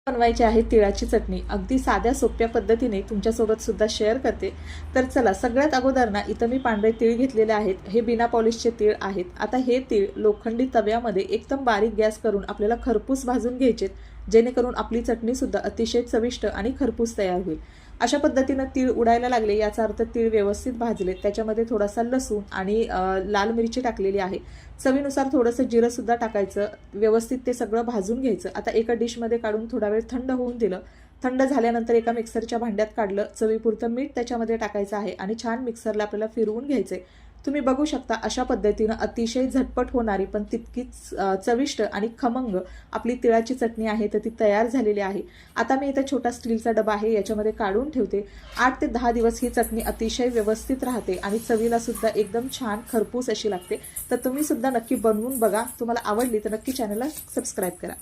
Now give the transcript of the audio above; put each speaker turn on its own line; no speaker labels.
बनवायची आहे तिळाची चटणी अगदी साध्या सोप्या पद्धतीने तुमच्यासोबत सुद्धा शेअर करते। तर चला, सगळ्यात अगोदर ना इथं मी पांढरे तीळ घेतलेले आहेत। हे बिना पॉलिशचे तीळ आहेत। आता हे तीळ लोखंडी तव्यामध्ये एकदम बारीक गॅस करून आपल्याला खरपूस भाजून घ्यायचे, जेणेकरून आपली चटणी सुद्धा अतिशय चविष्ट आणि खरपूस तयार होईल। अशा पद्धतीने तीळ उडायला लागले याचा अर्थ तीळ व्यवस्थित भाजले। त्याच्यामध्ये थोडासा लसूण आणि लाल मिरची टाकलेली आहे। चवीनुसार थोडंसं जिरं सुद्धा टाकायचं। व्यवस्थित ते सगळं भाजून घ्यायचं। आता एका डिशमध्ये काढून थोडा वेळ थंड होऊन दिलं। थंड झाल्यानंतर एका मिक्सरच्या भांड्यात काढलं। चवीपुरतं मीठ त्याच्यामध्ये टाकायचं आहे आणि छान मिक्सरला आपल्याला फिरवून घ्यायचंय। तुम्ही बघू शकता अशा पद्धतीने अतिशय झटपट होणारी पण तितकीच चविष्ट आणि खमंग आपली तिळाची चटणी आहे तर ती तयार झालेली आहे। आता मी इथे छोटा स्टीलचा डबा आहे याच्यामध्ये काढून ठेवते। 8 ते 10 दिवस ही चटणी अतिशय व्यवस्थित राहते आणि चवीला सुद्धा एकदम छान खरपूस अशी लागते। तर तुम्ही सुद्धा नक्की बनवून बघा। तुम्हाला आवडली तर नक्की चॅनलला सबस्क्राइब करा।